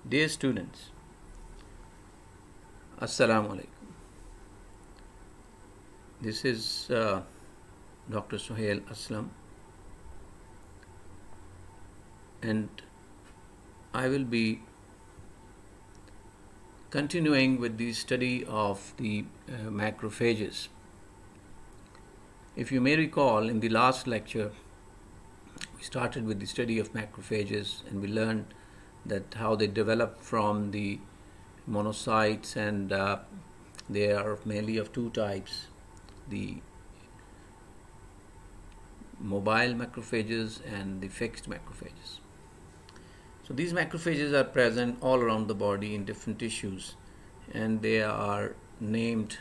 Dear students, Assalamu alaikum. This is Dr. Sohail Aslam, and I will be continuing with the study of the macrophages. If you may recall, in the last lecture, we started with the study of macrophages, and we learned that how they develop from the monocytes, and they are mainly of two types: the mobile macrophages and the fixed macrophages. So these macrophages are present all around the body in different tissues, and they are named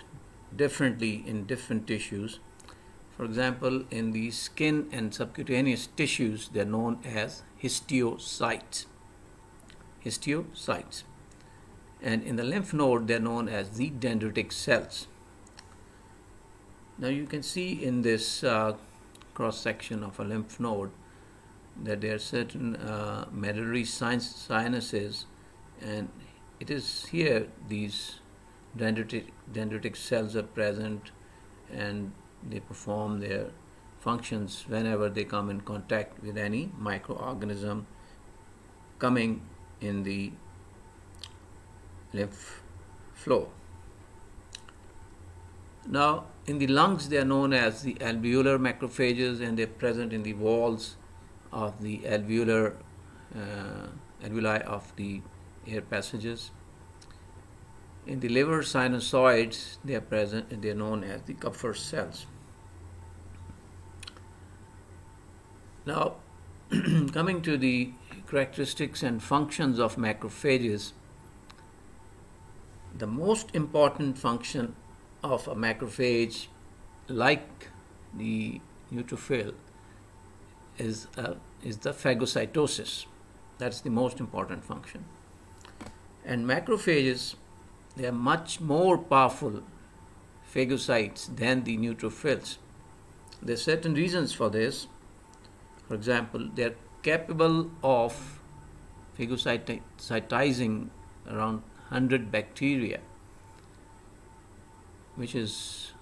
differently in different tissues. For example, in the skin and subcutaneous tissues, they are known as histiocytes. And in the lymph node, they are known as the dendritic cells. Now you can see in this cross section of a lymph node that there are certain medullary sinuses, and it is here these dendritic cells are present, and they perform their functions whenever they come in contact with any microorganism coming in the lymph flow. Now, in the lungs, they are known as the alveolar macrophages, and they are present in the walls of the alveoli of the air passages. In the liver sinusoids, they are present, and they are known as the Kupffer cells. Now, coming to the characteristics and functions of macrophages, the most important function of a macrophage, like the neutrophil, is the phagocytosis. That's the most important function. And macrophages, they are much more powerful phagocytes than the neutrophils. There are certain reasons for this. For example, they are capable of phagocytizing around 100 bacteria, which is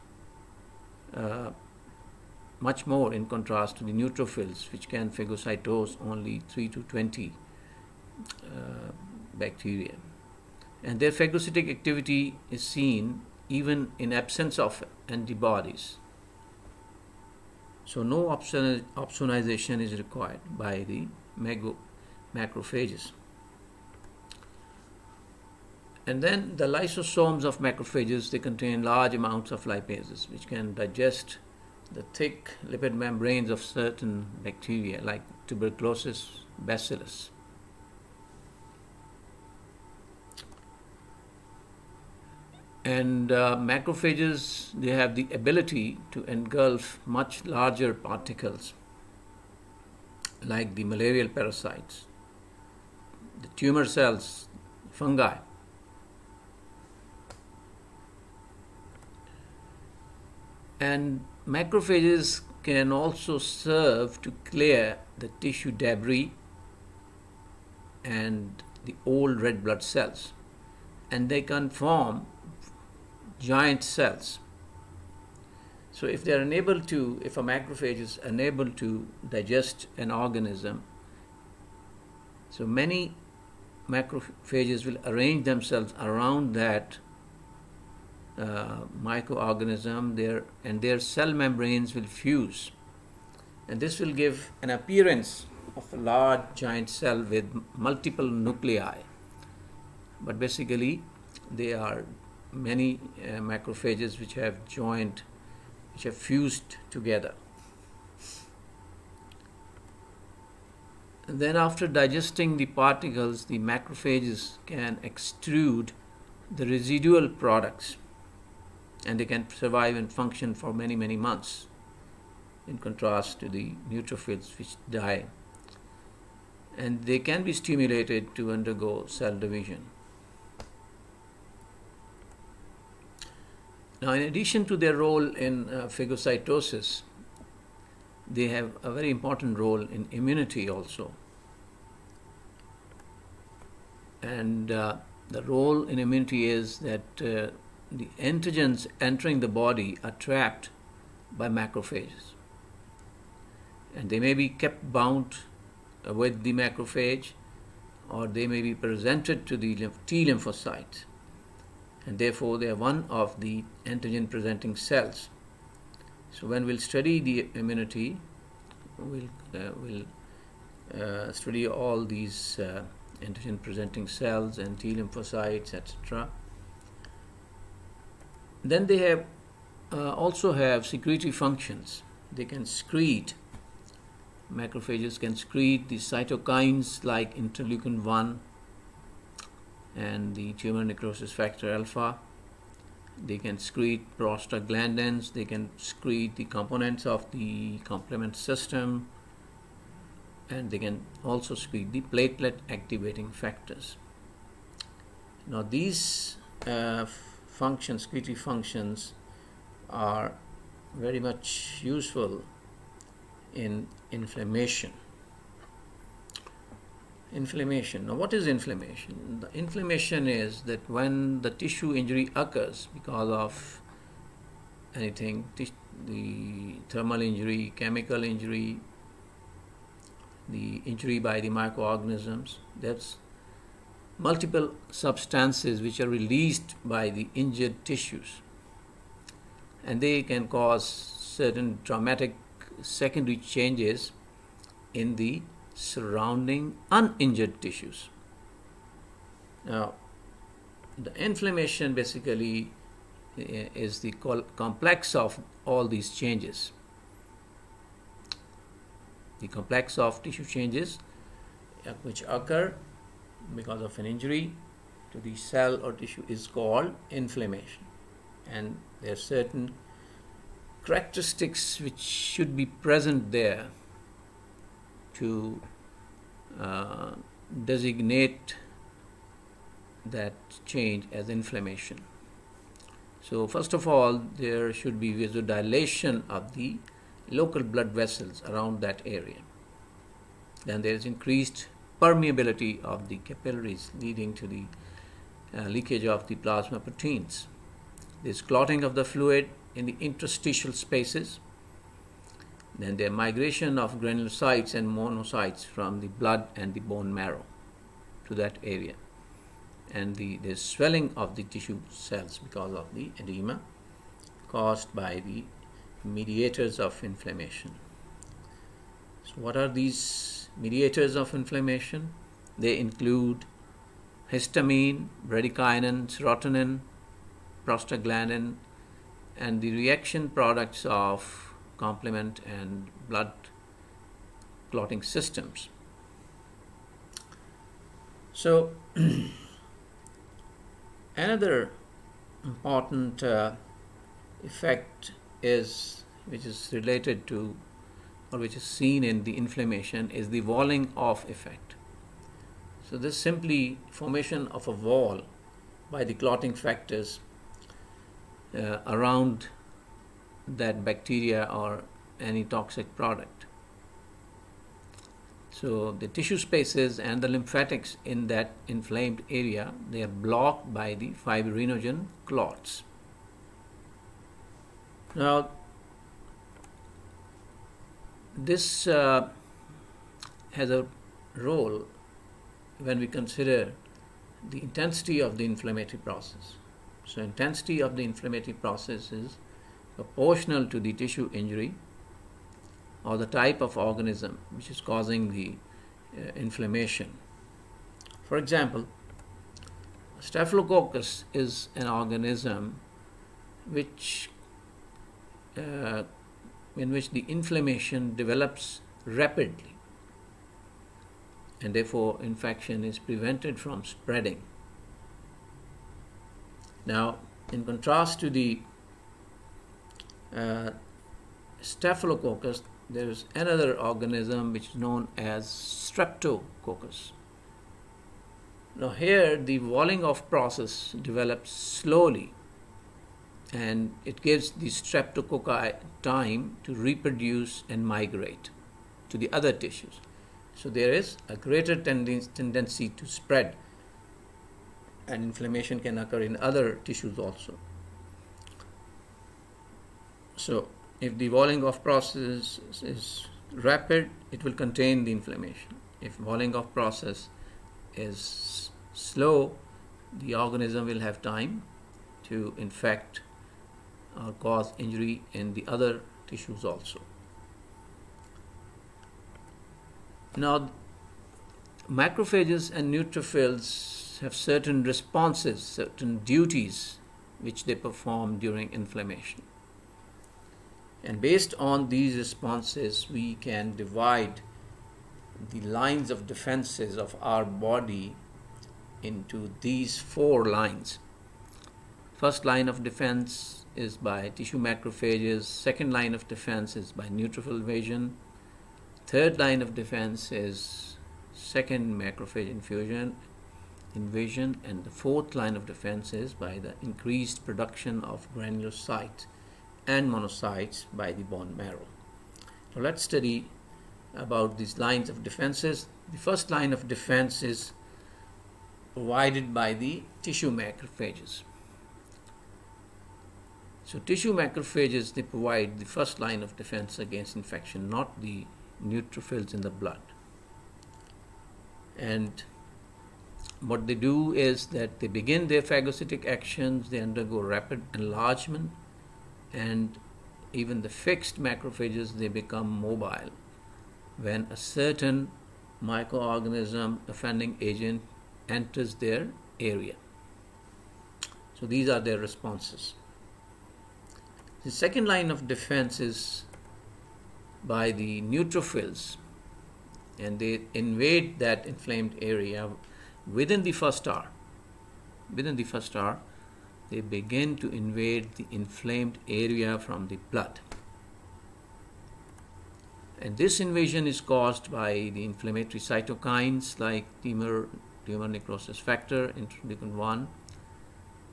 much more in contrast to the neutrophils, which can phagocytose only 3 to 20 bacteria. And their phagocytic activity is seen even in absence of antibodies. So no opsonization is required by the macrophages. And then the lysosomes of macrophages, they contain large amounts of lipases, which can digest the thick lipid membranes of certain bacteria like tuberculosis bacillus. And macrophages, they have the ability to engulf much larger particles like the malarial parasites, the tumor cells, fungi. And macrophages can also serve to clear the tissue debris and the old red blood cells, and they can form giant cells. So if a macrophage is unable to digest an organism, so many macrophages will arrange themselves around that microorganism and their cell membranes will fuse, and this will give an appearance of a large giant cell with multiple nuclei. But basically, they are many macrophages which have fused together. And then after digesting the particles, the macrophages can extrude the residual products, and they can survive and function for many, many months, in contrast to the neutrophils, which die. And they can be stimulated to undergo cell division. Now, in addition to their role in phagocytosis, they have a very important role in immunity also. And the role in immunity is that the antigens entering the body are trapped by macrophages, and they may be kept bound with the macrophage, or they may be presented to the T lymphocyte, and therefore they are one of the antigen presenting cells. So when we'll study the immunity, we'll study all these antigen presenting cells and T lymphocytes, etc. Then they have also have secretory functions. They can secrete, macrophages can secrete the cytokines like interleukin 1 and the tumor necrosis factor alpha. They can secrete prostaglandins. They can secrete the components of the complement system, and they can also secrete the platelet activating factors. Now these functions, secretory functions, are very much useful in inflammation. Inflammation. Now what is inflammation? The inflammation is that when the tissue injury occurs because of anything, the thermal injury, chemical injury, the injury by the microorganisms, there's multiple substances which are released by the injured tissues, and they can cause certain traumatic secondary changes in the surrounding uninjured tissues. Now, the inflammation basically is the complex of all these changes. The complex of tissue changes which occur because of an injury to the cell or tissue is called inflammation, and there are certain characteristics which should be present there to designate that change as inflammation. So first of all, there should be vasodilation of the local blood vessels around that area. Then there is increased permeability of the capillaries, leading to the leakage of the plasma proteins. There is clotting of the fluid in the interstitial spaces. Then there migration of granulocytes and monocytes from the blood and the bone marrow to that area. And there's swelling of the tissue cells because of the edema caused by the mediators of inflammation. So what are these mediators of inflammation? They include histamine, bradykinin, serotonin, prostaglandin, and the reaction products of complement and blood clotting systems. So another important effect which is related to, or which is seen in the inflammation, is the walling off effect. So this simply formation of a wall by the clotting factors around that bacteria or any toxic product. So the tissue spaces and the lymphatics in that inflamed area, they are blocked by the fibrinogen clots. Now this has a role when we consider the intensity of the inflammatory process. So intensity of the inflammatory process is proportional to the tissue injury or the type of organism which is causing the inflammation. For example, Staphylococcus is an organism which in which the inflammation develops rapidly, and therefore infection is prevented from spreading. Now, in contrast to the Staphylococcus, there is another organism which is known as Streptococcus. Now here the walling off process develops slowly, and it gives the streptococci time to reproduce and migrate to the other tissues. So there is a greater tendency to spread and inflammation can occur in other tissues also. So if the walling off process is rapid, it will contain the inflammation. If walling off process is slow, the organism will have time to infect or cause injury in the other tissues also. Now, macrophages and neutrophils have certain responses, certain duties which they perform during inflammation. And based on these responses, we can divide the lines of defenses of our body into these 4 lines. First line of defense is by tissue macrophages. Second line of defense is by neutrophil invasion. Third line of defense is second macrophage invasion, and the fourth line of defense is by the increased production of granulocytes and monocytes by the bone marrow. So let's study about these lines of defenses. The first line of defense is provided by the tissue macrophages. So tissue macrophages, they provide the first line of defense against infection, not the neutrophils in the blood. And what they do is that they begin their phagocytic actions, they undergo rapid enlargement, and even the fixed macrophages, they become mobile when a certain microorganism offending agent enters their area. So these are their responses. The second line of defense is by the neutrophils, and they invade that inflamed area within the first hour. Within the first hour, they begin to invade the inflamed area from the blood. And this invasion is caused by the inflammatory cytokines like tumor necrosis factor, interleukin 1,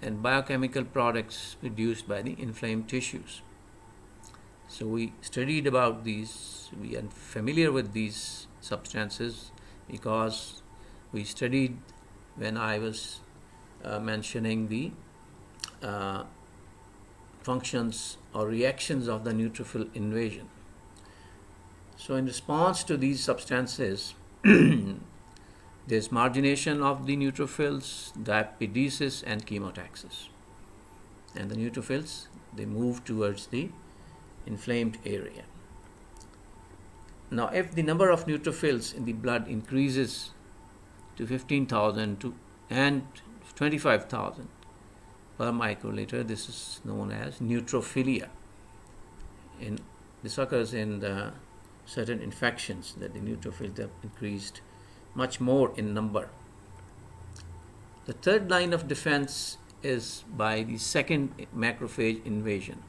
and biochemical products produced by the inflamed tissues. So we studied about these, we are familiar with these substances because we studied when I was mentioning the functions or reactions of the neutrophil invasion. So in response to these substances, there's margination of the neutrophils, diapedesis, and chemotaxis. And the neutrophils, they move towards the inflamed area. Now, if the number of neutrophils in the blood increases to 15,000 and 25,000 per microliter, this is known as neutrophilia. This occurs in the certain infections that the neutrophils have increased much more in number. The third line of defense is by the second macrophage invasion.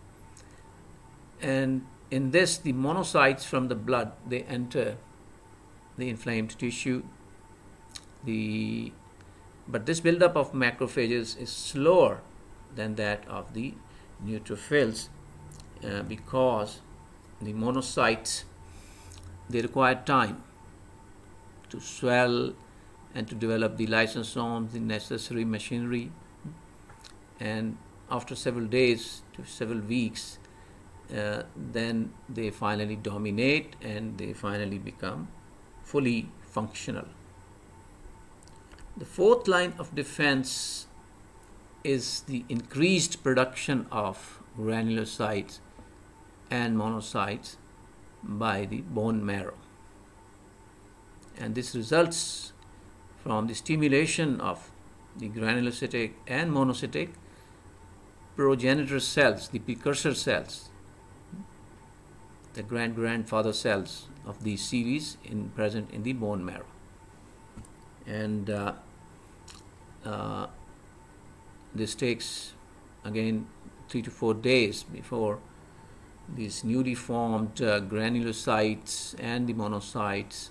And in this, the monocytes from the blood, they enter the inflamed tissue. But this buildup of macrophages is slower than that of the neutrophils because the monocytes, they require time to swell and to develop the lysosomes, the necessary machinery, and after several days to several weeks, then they finally dominate and they finally become fully functional. The fourth line of defense is the increased production of granulocytes and monocytes by the bone marrow. And this results from the stimulation of the granulocytic and monocytic progenitor cells, the precursor cells, the grandfather cells of these series present in the bone marrow. And this takes again 3 to 4 days before these newly formed granulocytes and the monocytes,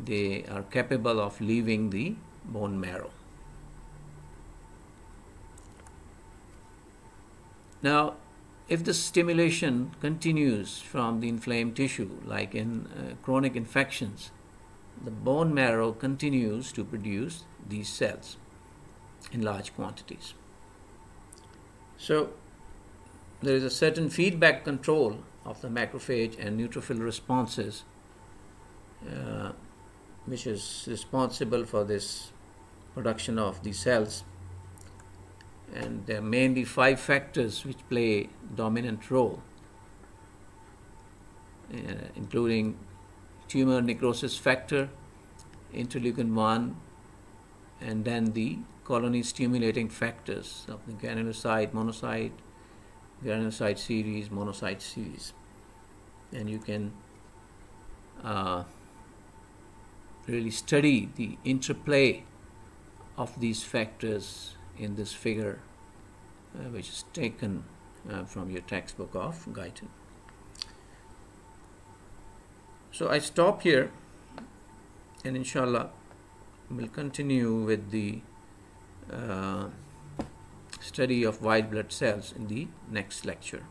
they are capable of leaving the bone marrow. Now, if the stimulation continues from the inflamed tissue, like in chronic infections, the bone marrow continues to produce these cells. in large quantities. So there is a certain feedback control of the macrophage and neutrophil responses which is responsible for this production of the cells, and there are mainly 5 factors which play dominant role, including tumor necrosis factor, interleukin 1, and then the colony stimulating factors of the granulocyte, monocyte, granulocyte series, monocyte series. And you can really study the interplay of these factors in this figure, which is taken from your textbook of Guyton. So I stop here, and inshallah we'll continue with the study of white blood cells in the next lecture.